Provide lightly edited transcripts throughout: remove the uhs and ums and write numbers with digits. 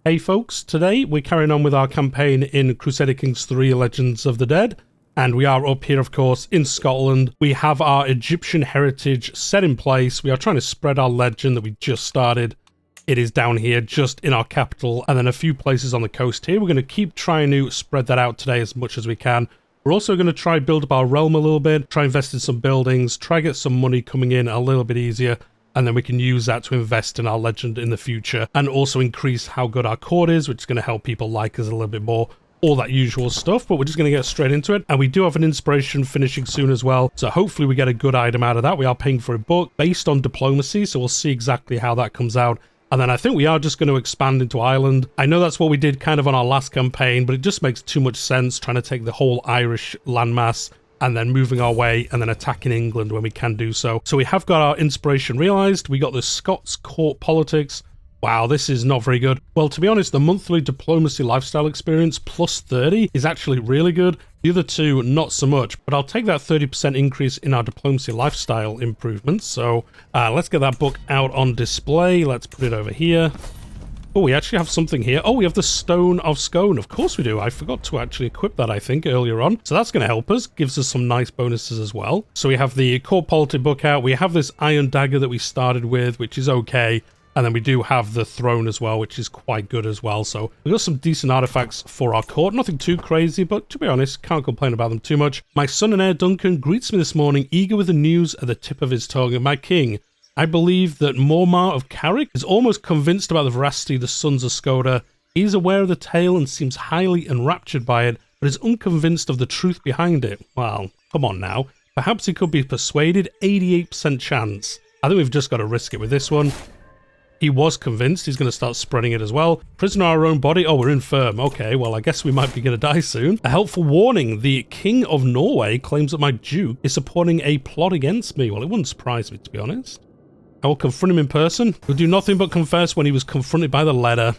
Hey folks, today we're carrying on with our campaign in Crusader Kings 3 Legends of the Dead, and we are up here of course in Scotland. We have our Egyptian heritage set in place. We are trying to spread our legend that we just started. It is down here just in our capital and then a few places on the coast here. We're going to keep trying to spread that out today as much as we can. We're also going to try build up our realm a little bit, try invest in some buildings, try get some money coming in a little bit easier. And then we can use that to invest in our legend in the future and also increase how good our court is, which is going to help people like us a little bit more. All that usual stuff, but we're just going to get straight into it. And we do have an inspiration finishing soon as well. So hopefully we get a good item out of that. We are paying for a book based on diplomacy. So we'll see exactly how that comes out. And then I think we are just going to expand into Ireland. I know that's what we did kind of on our last campaign, but it just makes too much sense trying to take the whole Irish landmass and then moving our way and then attacking England when we can do so. So we have got our inspiration realized. We got the Scots court politics. Wow, this is not very good. Well, to be honest, the monthly diplomacy lifestyle experience plus 30 is actually really good. The other two, not so much, but I'll take that 30% increase in our diplomacy lifestyle improvements. So let's get that book out on display. Let's put it over here. Oh, we actually have something here. Oh, we have the Stone of Scone. Of course we do. I forgot to actually equip that, I think, earlier on. So that's going to help us. Gives us some nice bonuses as well. So we have the Court Politic book out. We have this Iron Dagger that we started with, which is okay. And then we do have the Throne as well, which is quite good as well. So we've got some decent artifacts for our court. Nothing too crazy, but to be honest, can't complain about them too much. My son and heir Duncan greets me this morning, eager with the news at the tip of his tongue. And my king, I believe that Mormar of Carrick is almost convinced about the veracity of the Sons of Skoda. He is aware of the tale and seems highly enraptured by it, but is unconvinced of the truth behind it. Well, come on now. Perhaps he could be persuaded. 88% chance. I think we've just got to risk it with this one. He was convinced. He's going to start spreading it as well. Prisoner of our own body. Oh, we're infirm. Okay, well, I guess we might be going to die soon. A helpful warning. The King of Norway claims that my Duke is supporting a plot against me. Well, it wouldn't surprise me, to be honest. I will confront him in person. He'll do nothing but confess when he was confronted by the letter.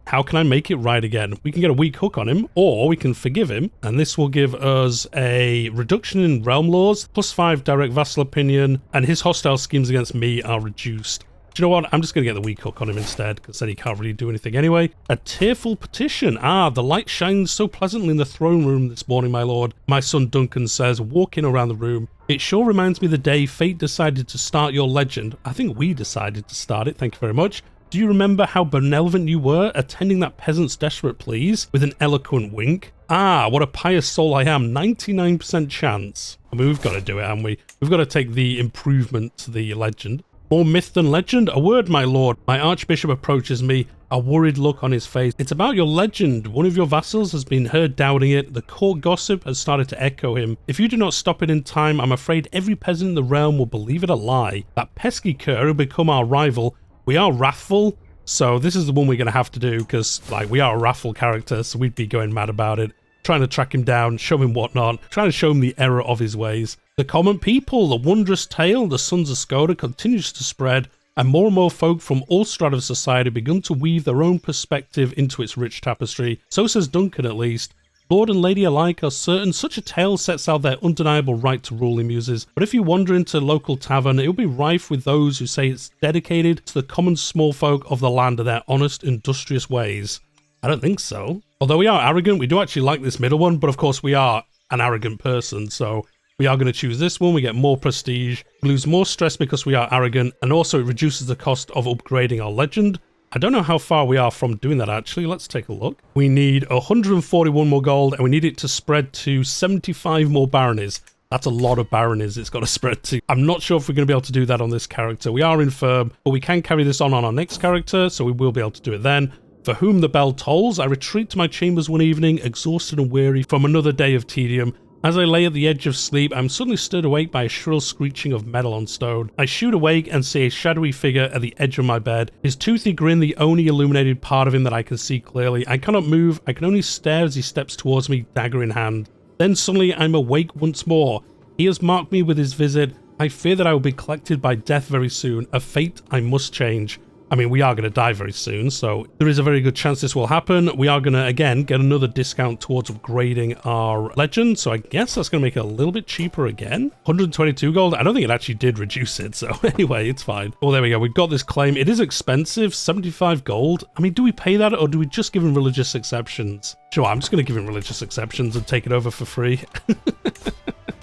How can I make it right again? We can get a weak hook on him, or we can forgive him, and this will give us a reduction in realm laws, +5 direct vassal opinion, and his hostile schemes against me are reduced. Do you know what? I'm just going to get the weak hook on him instead, because then he can't really do anything anyway. A tearful petition. Ah, the light shines so pleasantly in the throne room this morning, my lord. My son Duncan says, walking around the room. It sure reminds me of the day fate decided to start your legend. I think we decided to start it, thank you very much. Do you remember how benevolent you were, attending that peasant's desperate pleas with an eloquent wink? Ah, what a pious soul I am. 99% chance. I mean, we've got to do it, haven't we? We've got to take the improvement to the legend. More myth than legend? A word, my lord. My archbishop approaches me, a worried look on his face. It's about your legend. One of your vassals has been heard doubting it. The court gossip has started to echo him. If you do not stop it in time, I'm afraid every peasant in the realm will believe it a lie. That pesky cur will become our rival. We are wrathful, so this is the one we're going to have to do, because like we are a wrathful character, so we'd be going mad about it. Trying to track him down, show him whatnot, trying to show him the error of his ways. The common people, the wondrous tale, the Sons of Skoda continues to spread, and more folk from all strata of society begun to weave their own perspective into its rich tapestry. So says Duncan at least. Lord and lady alike are certain such a tale sets out their undeniable right to rule, he muses. But if you wander into a local tavern, it will be rife with those who say it's dedicated to the common small folk of the land and their honest, industrious ways. I don't think so. Although we are arrogant, we do actually like this middle one, but of course we are an arrogant person, so we are going to choose this one. We get more prestige, we lose more stress because we are arrogant, and also it reduces the cost of upgrading our legend. I don't know how far we are from doing that actually. Let's take a look. We need 141 more gold, and we need it to spread to 75 more baronies. That's a lot of baronies it's got to spread to. I'm not sure if we're going to be able to do that on this character. We are infirm, but we can carry this on our next character, so we will be able to do it then. For whom the bell tolls, I retreat to my chambers one evening, exhausted and weary from another day of tedium. As I lay at the edge of sleep, I'm suddenly stirred awake by a shrill screeching of metal on stone. I shoot awake and see a shadowy figure at the edge of my bed, his toothy grin the only illuminated part of him that I can see clearly. I cannot move, I can only stare as he steps towards me, dagger in hand. Then suddenly I'm awake once more. He has marked me with his visit. I fear that I will be collected by death very soon, a fate I must change. I mean, we are going to die very soon, so there is a very good chance this will happen. We are going to, again, get another discount towards upgrading our legend, so I guess that's going to make it a little bit cheaper again. 122 gold. I don't think it actually did reduce it, so anyway, it's fine. Well, there we go. We've got this claim. It is expensive, 75 gold. I mean, do we pay that, or do we just give him religious exceptions? Sure, I'm just going to give him religious exceptions and take it over for free.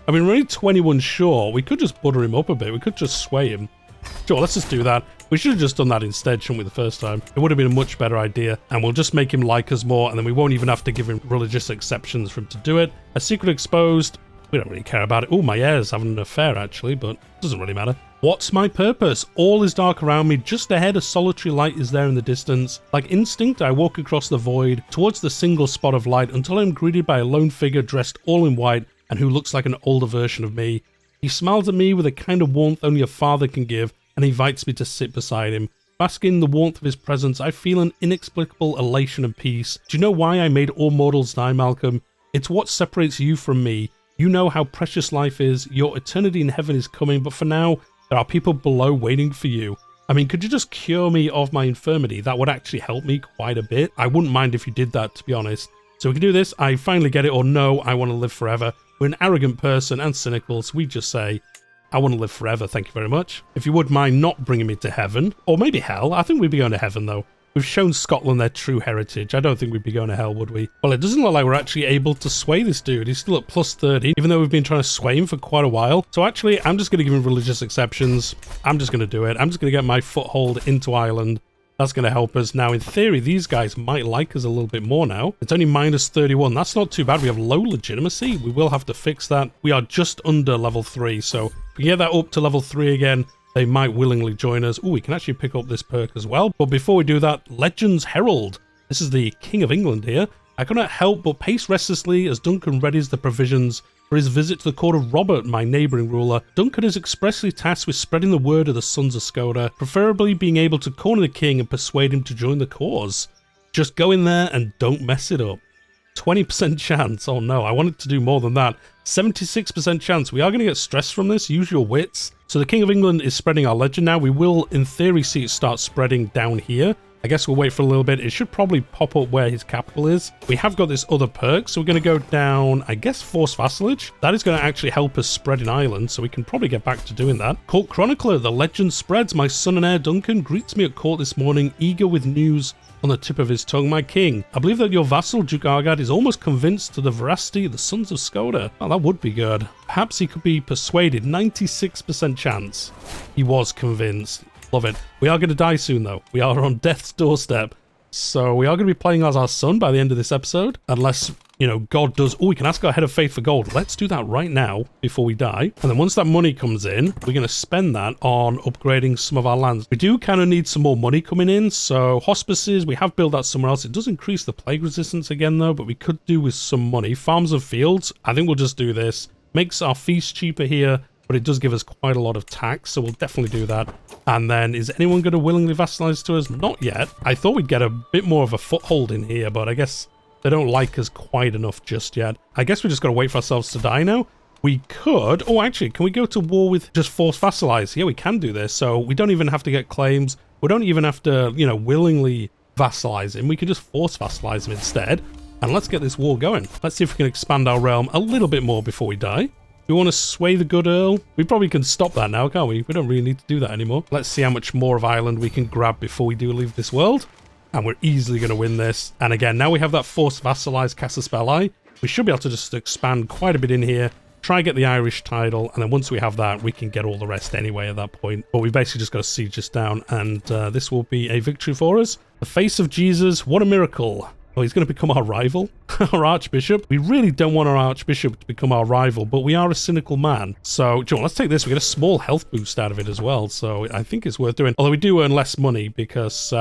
I mean, we're only 21 short. We could just butter him up a bit. We could just sway him. Sure, let's just do that. We should have just done that instead, shouldn't we, the first time? It would have been a much better idea, and we'll just make him like us more, and then we won't even have to give him religious exceptions for him to do it. A secret exposed. We don't really care about it. Oh, my heir's having an affair, actually, but it doesn't really matter. What's my purpose? All is dark around me. Just ahead, a solitary light is there in the distance. Like instinct, I walk across the void towards the single spot of light until I'm greeted by a lone figure dressed all in white and who looks like an older version of me. He smiles at me with a kind of warmth only a father can give and invites me to sit beside him. Basking in the warmth of his presence, I feel an inexplicable elation and peace. Do you know why I made all mortals die, Malcolm? It's what separates you from me. You know how precious life is. Your eternity in heaven is coming, but for now, there are people below waiting for you. I mean, could you just cure me of my infirmity? That would actually help me quite a bit. I wouldn't mind if you did that, to be honest. So we can do this. I finally get it, or no, I want to live forever. We're an arrogant person and cynical, so we just say, I want to live forever, thank you very much. If you wouldn't mind not bringing me to heaven, or maybe hell. I think we'd be going to heaven, though. We've shown Scotland their true heritage. I don't think we'd be going to hell, would we? Well, it doesn't look like we're actually able to sway this dude. He's still at plus 30, even though we've been trying to sway him for quite a while. So actually, I'm just going to give him religious exceptions. I'm just going to do it. I'm just going to get my foothold into Ireland. That's going to help us. Now, in theory, these guys might like us a little bit more now. It's only minus 31. That's not too bad. We have low legitimacy. We will have to fix that. We are just under level 3, so if we get that up to level 3 again, they might willingly join us. Oh, we can actually pick up this perk as well. But before we do that, Legends Herald. This is the King of England here. I cannot help but pace restlessly as Duncan readies the provisions for his visit to the court of Robert, my neighbouring ruler. Duncan is expressly tasked with spreading the word of the Sons of Skoda, preferably being able to corner the king and persuade him to join the cause. Just go in there and don't mess it up. 20% chance. Oh no, I wanted to do more than that. 76% chance. We are going to get stressed from this. Use your wits. So the King of England is spreading our legend now. We will, in theory, see it start spreading down here. I guess we'll wait for a little bit. It should probably pop up where his capital is. We have got this other perk, so we're going to go down, I guess, Force Vassalage. That is going to actually help us spread in Ireland, so we can probably get back to doing that. Court Chronicler, the legend spreads. My son and heir Duncan greets me at court this morning, eager with news on the tip of his tongue. My king, I believe that your vassal, Duke Argad, is almost convinced to the veracity of the Sons of Skoda. Oh, that would be good. Perhaps he could be persuaded. 96% chance. He was convinced. Love it. We are going to die soon, though. We are on death's doorstep. So we are going to be playing as our son by the end of this episode. Unless, you know, God does... Oh, we can ask our head of faith for gold. Let's do that right now before we die. And then once that money comes in, we're going to spend that on upgrading some of our lands. We do kind of need some more money coming in. So hospices, we have built that somewhere else. It does increase the plague resistance again, though, but we could do with some money. Farms and fields. I think we'll just do this. Makes our feast cheaper here, but it does give us quite a lot of tax, so we'll definitely do that. And then, is anyone going to willingly vassalize to us? Not yet. I thought we'd get a bit more of a foothold in here, but I guess they don't like us quite enough just yet. I guess we just got to wait for ourselves to die now. We could... Oh, actually, can we go to war with just force vassalize? Yeah, we can do this, so we don't even have to get claims. We don't even have to, you know, willingly vassalize him. We can just force vassalize him instead. And let's get this war going. Let's see if we can expand our realm a little bit more before we die. We want to sway the good Earl. We probably can stop that now, can't we? We don't really need to do that anymore. Let's see how much more of Ireland we can grab before we do leave this world. And we're easily going to win this. And again, now we have that forced vassalized Casa Spellai. We should be able to just expand quite a bit in here. Try get the Irish title. And then once we have that, we can get all the rest anyway at that point. But we've basically just got to siege this down. And this will be a victory for us. The face of Jesus. What a miracle. Oh, he's going to become our rival, our archbishop. We really don't want our archbishop to become our rival, but we are a cynical man. So, John, let's take this. We get a small health boost out of it as well, so I think it's worth doing. Although we do earn less money because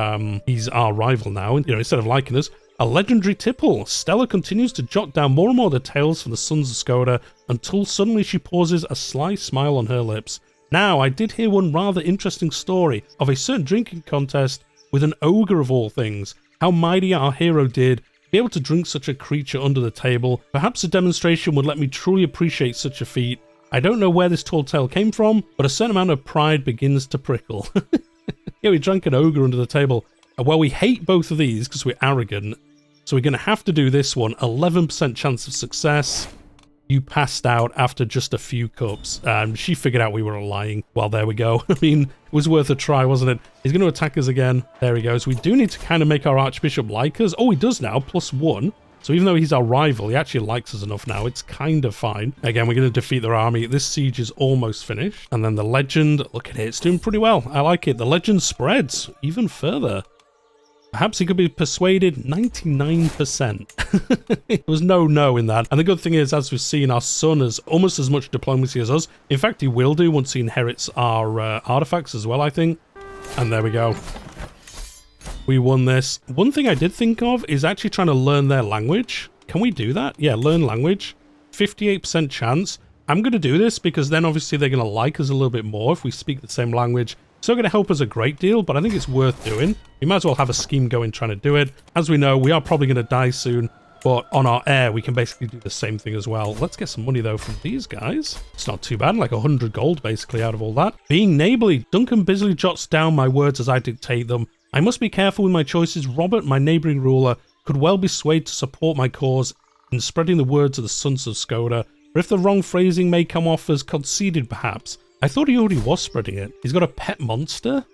he's our rival now, you know, instead of liking us. A legendary tipple. Stella continues to jot down more and more details from the Sons of Skoda until suddenly she pauses, a sly smile on her lips. Now, I did hear one rather interesting story of a certain drinking contest with an ogre of all things. How mighty our hero did be able to drink such a creature under the table. Perhaps a demonstration would let me truly appreciate such a feat. I don't know where this tall tale came from, but a certain amount of pride begins to prickle. Yeah, we drank an ogre under the table. Well, we hate both of these because we're arrogant. So we're going to have to do this one. 11% chance of success. You passed out after just a few cups. She figured out we were lying. Well, there we go. I mean, it was worth a try, wasn't it? He's going to attack us again. There he goes. We do need to kind of make our Archbishop like us. Oh, he does now. +1. So even though he's our rival, he actually likes us enough now. It's kind of fine. Again, we're going to defeat their army. This siege is almost finished. And then the legend. Look at it. It's doing pretty well. I like it. The legend spreads even further. Perhaps he could be persuaded. 99%. There was no in that. And the good thing is, as we've seen, our son has almost as much diplomacy as us. In fact, he will do once he inherits our artifacts as well, I think. And there we go. We won this. One thing I did think of is actually trying to learn their language. Can we do that? Yeah, learn language. 58% chance. I'm going to do this because then obviously they're going to like us a little bit more if we speak the same language. It's not going to help us a great deal, but I think it's worth doing. We might as well have a scheme going trying to do it. As we know, we are probably going to die soon, but on our heir, we can basically do the same thing as well. Let's get some money, though, from these guys. It's not too bad, like 100 gold, basically, out of all that. Being neighbourly, Duncan busily jots down my words as I dictate them. I must be careful with my choices. Robert, my neighbouring ruler, could well be swayed to support my cause in spreading the words of the sons of Skoda. But if the wrong phrasing may come off as conceited, perhaps. I thought he already was spreading it. He's got a pet monster?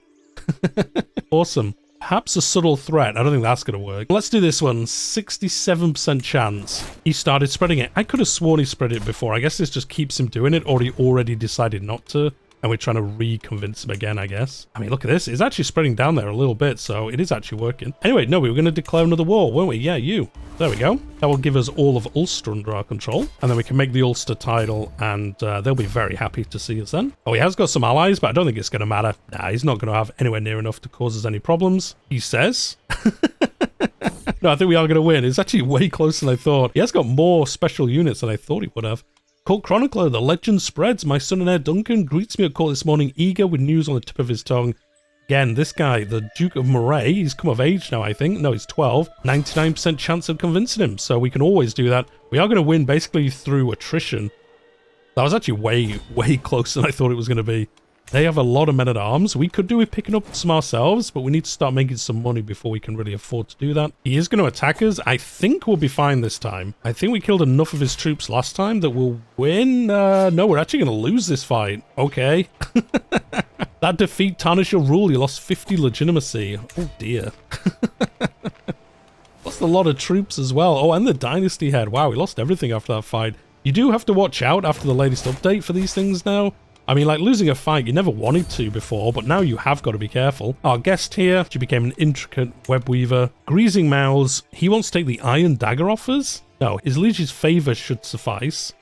Awesome. Perhaps a subtle threat. I don't think that's going to work. Let's do this one. 67% chance. He started spreading it. I could have sworn he spread it before. I guess this just keeps him doing it, or he already decided not to. And we're trying to re-convince him again, I guess. I mean, look at this. It's actually spreading down there a little bit, so it is actually working. Anyway, no, we were going to declare another war, weren't we? Yeah, you. There we go. That will give us all of Ulster under our control. And then we can make the Ulster title, and they'll be very happy to see us then. Oh, he has got some allies, but I don't think it's going to matter. Nah, he's not going to have anywhere near enough to cause us any problems. He says. No, I think we are going to win. It's actually way closer than I thought. He has got more special units than I thought he would have. Court Chronicler, the legend spreads. My son and heir Duncan greets me at court this morning, eager with news on the tip of his tongue. Again, this guy, the Duke of Moray, he's come of age now, I think. No, he's 12. 99% chance of convincing him, so we can always do that. We are going to win basically through attrition. That was actually way closer than I thought it was going to be. They have a lot of men-at-arms. We could do with picking up some ourselves, but we need to start making some money before we can really afford to do that. He is going to attack us. I think we'll be fine this time. I think we killed enough of his troops last time that we'll win. No, we're actually going to lose this fight. Okay. That defeat tarnished your rule. You lost 50 legitimacy. Oh, dear. Lost a lot of troops as well. Oh, and the dynasty head. Wow, we lost everything after that fight. You do have to watch out after the latest update for these things now. I mean, like, losing a fight, you never wanted to before, but now you have got to be careful. Our guest here, she became an intricate web weaver. Greasing mouths. He wants to take the iron dagger off us? No, his liege's favour should suffice.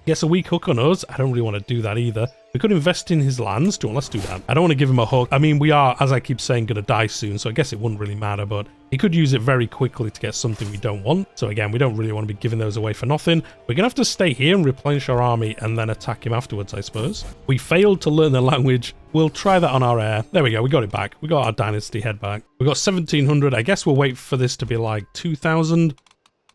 Gets a weak hook on us. I don't really want to do that either. We could invest in his lands. Let's do that. I don't want to give him a hook. I mean, we are, as I keep saying, going to die soon, so I guess it wouldn't really matter, but he could use it very quickly to get something we don't want. So again, we don't really want to be giving those away for nothing. We're going to have to stay here and replenish our army and then attack him afterwards, I suppose. We failed to learn the language. We'll try that on our heir. There we go. We got it back. We got our dynasty head back. We got 1,700. I guess we'll wait for this to be like 2,000.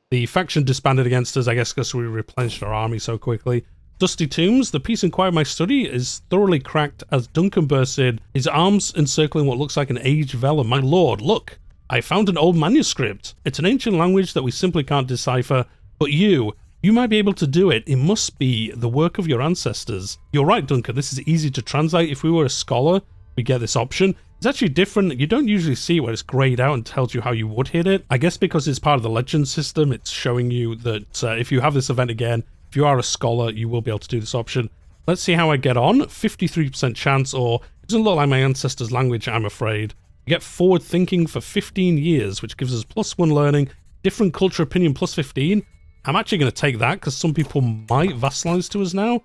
The faction disbanded against us, I guess, because we replenished our army so quickly. Dusty Tombs, the piece in quiet my study is thoroughly cracked as Duncan bursts in, his arms encircling what looks like an aged vellum. My lord, look, I found an old manuscript. It's an ancient language that we simply can't decipher, but you might be able to do it. It must be the work of your ancestors. You're right, Duncan, this is easy to translate. If we were a scholar, we get this option. It's actually different. You don't usually see where it's grayed out and tells you how you would hit it. I guess because it's part of the legend system, it's showing you that if you have this event again, if you are a scholar, you will be able to do this option. Let's see how I get on. 53% chance, or it doesn't look like my ancestors' language, I'm afraid. You get forward thinking for 15 years, which gives us +1 learning. Different culture opinion +15. I'm actually going to take that because some people might vassalize to us now.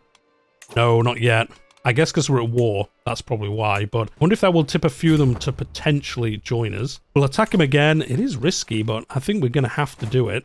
No, not yet. I guess because we're at war. That's probably why. But I wonder if that will tip a few of them to potentially join us. We'll attack him again. It is risky, but I think we're going to have to do it.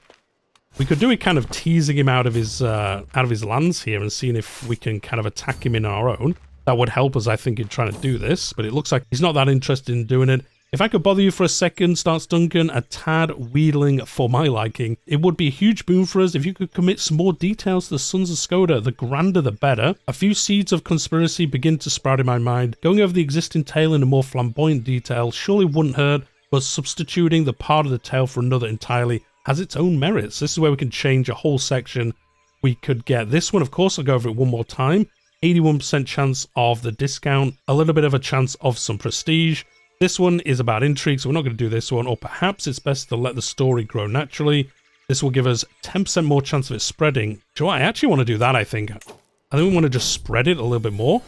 We could do it kind of teasing him out of his lands here and seeing if we can kind of attack him in our own. That would help us, I think, in trying to do this, but it looks like he's not that interested in doing it. If I could bother you for a second, starts Duncan, a tad wheedling for my liking. It would be a huge boon for us if you could commit some more details to the Sons of Skoda. The grander the better. A few seeds of conspiracy begin to sprout in my mind. Going over the existing tale in a more flamboyant detail surely wouldn't hurt, but substituting the part of the tale for another entirely has its own merits. This is where we can change a whole section. We could get this one, of course. I'll go over it one more time. 81% chance of the discount, a little bit of a chance of some prestige. This one is about intrigue, so we're not going to do this one, or perhaps it's best to let the story grow naturally. This will give us 10% more chance of it spreading. Joe, I actually want to do that, I think. I think we want to just spread it a little bit more.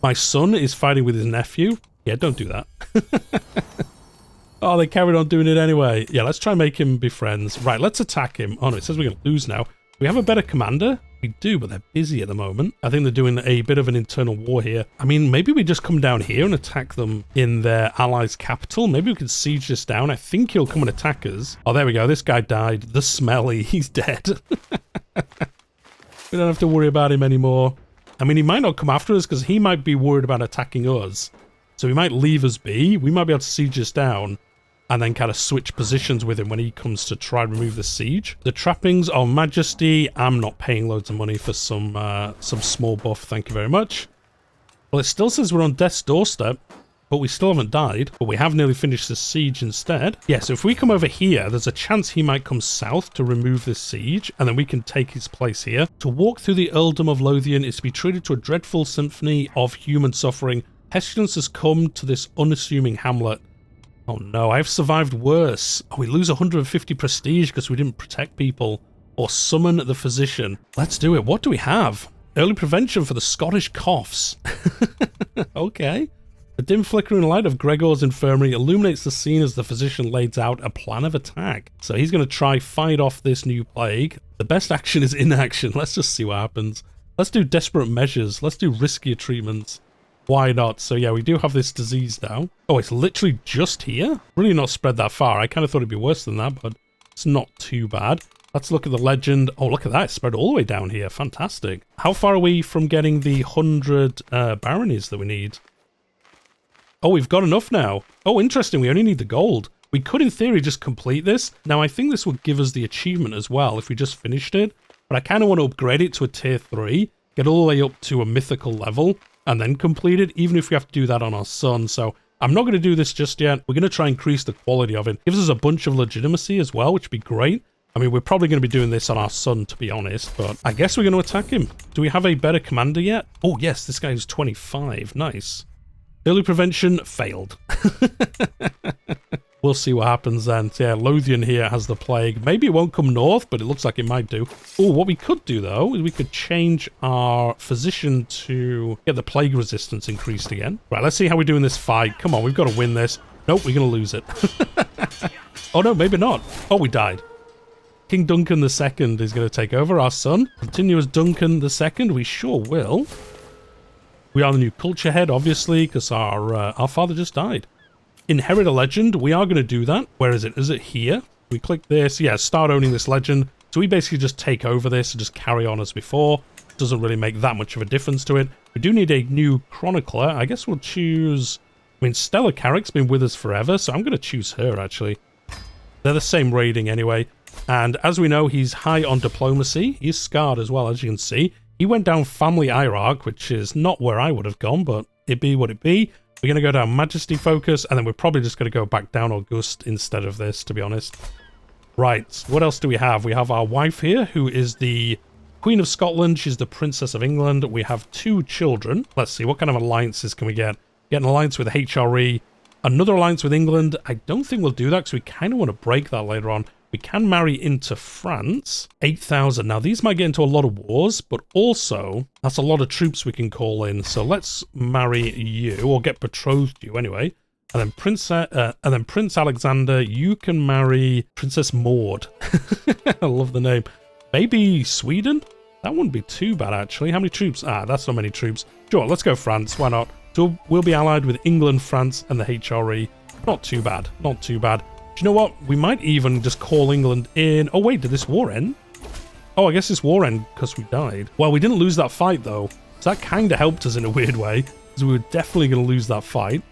My son is fighting with his nephew. Yeah, don't do that. Oh, they carried on doing it anyway. Yeah, let's try and make him be friends. Right, let's attack him. Oh no, it says we're going to lose now. We have a better commander. We do, but they're busy at the moment. I think they're doing a bit of an internal war here. I mean, maybe we just come down here and attack them in their allies' capital. Maybe we could siege this down. I think he'll come and attack us. Oh, there we go. This guy died. The smelly. He's dead. We don't have to worry about him anymore. I mean, he might not come after us because he might be worried about attacking us. So he might leave us be. We might be able to siege this down and then kind of switch positions with him when he comes to try and remove the siege. The trappings of majesty. I'm not paying loads of money for some small buff. Thank you very much. Well, it still says we're on death's doorstep, but we still haven't died. But we have nearly finished the siege instead. Yeah, so if we come over here, there's a chance he might come south to remove this siege, and then we can take his place here. To walk through the earldom of Lothian is to be treated to a dreadful symphony of human suffering. Pestilence has come to this unassuming hamlet. Oh no, I've survived worse. Oh, we lose 150 prestige because we didn't protect people or summon the physician. Let's do it. What do we have? Early prevention for the Scottish coughs. Okay. The dim flickering light of Gregor's infirmary illuminates the scene as the physician lays out a plan of attack. So he's going to try fight off this new plague. The best action is inaction. Let's just see what happens. Let's do desperate measures. Let's do riskier treatments. Why not? So yeah, we do have this disease now. Oh, it's literally just here? Really not spread that far. I kind of thought it'd be worse than that, but it's not too bad. Let's look at the legend. Oh, look at that. It's spread all the way down here. Fantastic. How far are we from getting the 100 baronies that we need? Oh, we've got enough now. Oh, interesting. We only need the gold. We could, in theory, just complete this. Now, I think this would give us the achievement as well if we just finished it. But I kind of want to upgrade it to a tier 3, get all the way up to a mythical level, and then complete it, even if we have to do that on our son. So I'm not going to do this just yet. We're going to try and increase the quality of it. Gives us a bunch of legitimacy as well, which would be great. I mean, we're probably going to be doing this on our son, to be honest, but I guess we're going to attack him. Do we have a better commander yet? Oh, yes, this guy is 25. Nice. Early prevention failed. We'll see what happens then. So yeah, Lothian here has the plague. Maybe it won't come north, but it looks like it might do. Oh, what we could do, though, is we could change our physician to get the plague resistance increased again. Right, let's see how we do in this fight. Come on, we've got to win this. Nope, we're going to lose it. Oh, no, maybe not. Oh, we died. King Duncan II is going to take over, our son. Continue as Duncan II. We sure will. We are the new culture head, obviously, because our father just died. Inherit a legend. We are going to do that. Where is it? Is it here? We click this. Yeah, start owning this legend. So we basically just take over this and just carry on as before. Doesn't really make that much of a difference to it. We do need a new chronicler. I guess we'll choose... I mean, Stella Carrick's been with us forever, so I'm going to choose her, actually. They're the same rating anyway. And as we know, he's high on diplomacy. He's scarred as well, as you can see. He went down family hierarch, which is not where I would have gone, but it be what it be. We're going to go down majesty focus, and then we're probably just going to go back down August instead of this, to be honest. Right, what else do we have? We have our wife here, who is the Queen of Scotland. She's the Princess of England. We have 2 children. Let's see, what kind of alliances can we get? Get an alliance with HRE. Another alliance with England. I don't think we'll do that, because we kind of want to break that later on. We can marry into France. 8,000. Now, these might get into a lot of wars, but also, that's a lot of troops we can call in. So let's marry you, or get betrothed you anyway. And then Prince Alexander, you can marry Princess Maud. I love the name. Maybe Sweden? That wouldn't be too bad, actually. How many troops? Ah, that's not many troops. Sure, let's go France. Why not? So we'll be allied with England, France, and the HRE. Not too bad. Not too bad. Do you know what? We might even just call England in. Oh, wait, did this war end? Oh, I guess this war ended because we died. Well, we didn't lose that fight, though. So that kind of helped us in a weird way, because we were definitely going to lose that fight.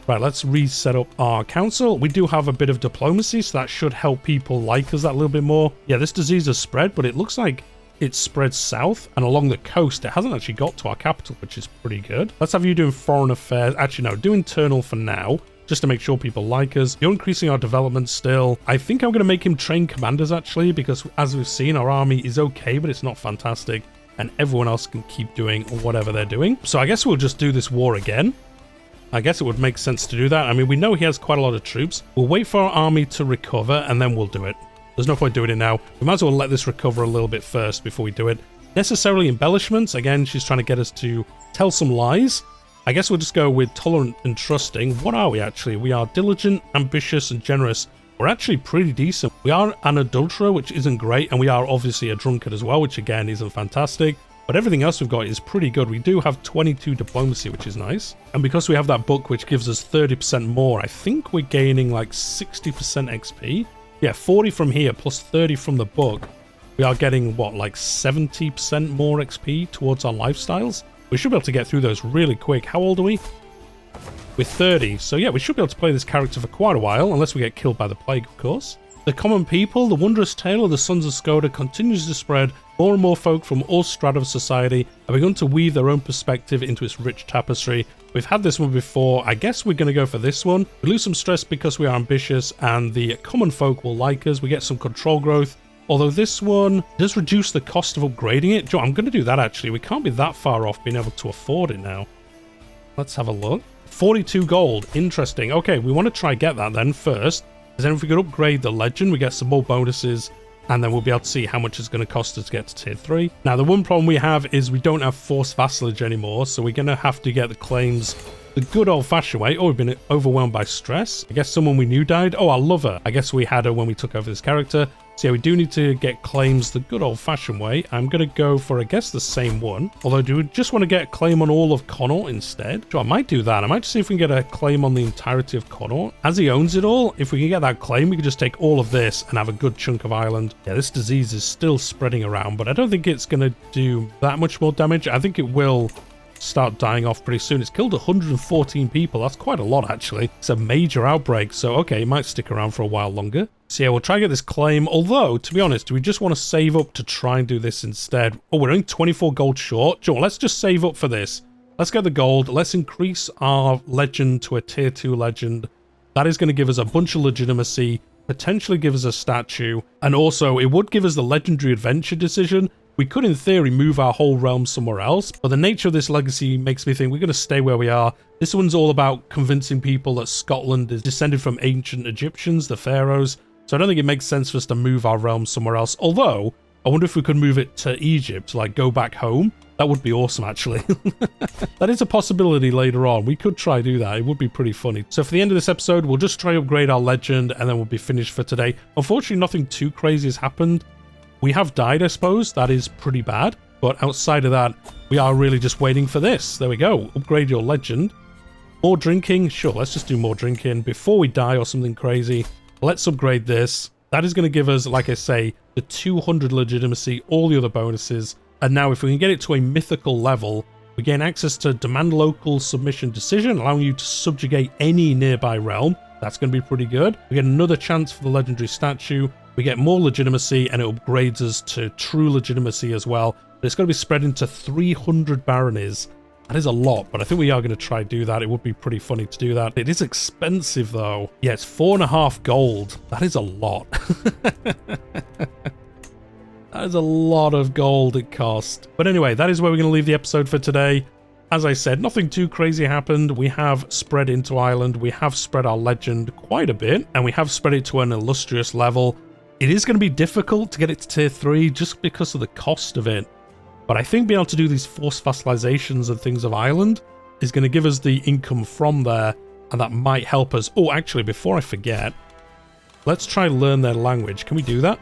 Right, let's reset up our council. We do have a bit of diplomacy, so that should help people like us that little bit more. Yeah, this disease has spread, but it looks like it's spread south and along the coast. It hasn't actually got to our capital, which is pretty good. Let's have you doing foreign affairs. Actually, no, do internal for now, just to make sure people like us. You're increasing our development still. I think I'm going to make him train commanders, actually, because as we've seen, our army is okay, but it's not fantastic, and everyone else can keep doing whatever they're doing. So I guess we'll just do this war again. I guess it would make sense to do that. I mean, we know he has quite a lot of troops. We'll wait for our army to recover, and then we'll do it. There's no point doing it now. We might as well let this recover a little bit first before we do it. Necessarily embellishments. Again, she's trying to get us to tell some lies. I guess we'll just go with tolerant and trusting. What are we actually? We are diligent, ambitious, and generous. We're actually pretty decent. We are an adulterer, which isn't great, and we are obviously a drunkard as well, which again isn't fantastic. But everything else we've got is pretty good. We do have 22 diplomacy, which is nice. And because we have that book, which gives us 30% more, I think we're gaining like 60% XP. Yeah, 40 from here plus 30 from the book. We are getting, what, like 70% more XP towards our lifestyles? We should be able to get through those really quick. How old are we? We're 30. So yeah, we should be able to play this character for quite a while, unless we get killed by the plague, of course. The common people, the wondrous tale of the sons of Skoda continues to spread. More and more folk from all strata of society have begun to weave their own perspective into its rich tapestry. We've had this one before. I guess we're going to go for this one. We lose some stress because we are ambitious, and the common folk will like us. We get some control growth. Although this one does reduce the cost of upgrading it. I'm going to do that, actually. We can't be that far off being able to afford it now. Let's have a look. 42 gold. Interesting. Okay, we want to try get that then first. Because then if we could upgrade the legend, we get some more bonuses, and then we'll be able to see how much it's going to cost us to get to tier 3. Now, the one problem we have is we don't have forced vassalage anymore, so we're going to have to get the claims the good old-fashioned way. Oh, we've been overwhelmed by stress. I guess someone we knew died. Oh, our lover. I guess we had her when we took over this character. So yeah, we do need to get claims the good old-fashioned way. I'm going to go for, I guess, the same one. Although, do we just want to get a claim on all of Connaught instead? Sure, I might do that. I might see if we can get a claim on the entirety of Connaught. As he owns it all, if we can get that claim, we can just take all of this and have a good chunk of island. Yeah, this disease is still spreading around, but I don't think it's going to do that much more damage. I think it will start dying off pretty soon. It's killed 114 people. That's quite a lot, actually. It's a major outbreak, so okay, it might stick around for a while longer. So yeah, we'll try to get this claim, although, to be honest, do we just want to save up to try and do this instead? Oh, we're only 24 gold short. Sure, let's just save up for this. Let's get the gold. Let's increase our legend to a tier 2 legend. That is going to give us a bunch of legitimacy, potentially give us a statue, and also it would give us the legendary adventure decision. We could, in theory, move our whole realm somewhere else, but the nature of this legacy makes me think we're going to stay where we are. This one's all about convincing people that Scotland is descended from ancient Egyptians, the Pharaohs, so I don't think it makes sense for us to move our realm somewhere else. Although, I wonder if we could move it to Egypt, like go back home. That would be awesome, actually. That is a possibility later on. We could try do that. It would be pretty funny. So for the end of this episode, we'll just try upgrade our legend, and then we'll be finished for today. Unfortunately, nothing too crazy has happened. We have died, I suppose. That is pretty bad. But outside of that, we are really just waiting for this. There we go. Upgrade your legend. More drinking. Sure, let's just do more drinking before we die or something crazy. Let's upgrade this. That is going to give us, like I say, the 200 legitimacy, all the other bonuses. And now if we can get it to a mythical level, we gain access to demand local submission decision, allowing you to subjugate any nearby realm. That's going to be pretty good. We get another chance for the legendary statue. We get more legitimacy, and it upgrades us to true legitimacy as well. But it's going to be spread into 300 baronies. That is a lot, but I think we are going to try do that. It would be pretty funny to do that. It is expensive, though. Yeah, it's 4.5 gold. That is a lot. That is a lot of gold it cost. But anyway, that is where we're going to leave the episode for today. As I said, nothing too crazy happened. We have spread into Ireland. We have spread our legend quite a bit, and we have spread it to an illustrious level. It is going to be difficult to get it to tier 3 just because of the cost of it. But I think being able to do these forced vassalizations and things of Ireland is going to give us the income from there, and that might help us. Oh, actually, before I forget, let's try learn their language. Can we do that?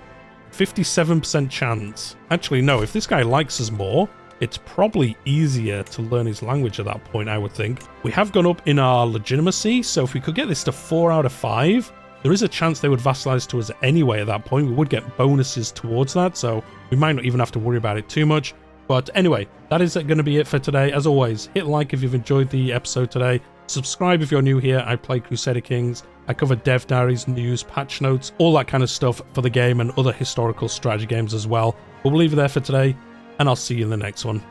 57% chance. Actually, no, if this guy likes us more, it's probably easier to learn his language at that point, I would think. We have gone up in our legitimacy, so if we could get this to 4 out of 5, there is a chance they would vassalize to us anyway at that point. We would get bonuses towards that, so we might not even have to worry about it too much. But anyway, that is going to be it for today. As always, hit like if you've enjoyed the episode today. Subscribe if you're new here. I play Crusader Kings. I cover dev diaries, news, patch notes, all that kind of stuff for the game and other historical strategy games as well. But we'll leave it there for today, and I'll see you in the next one.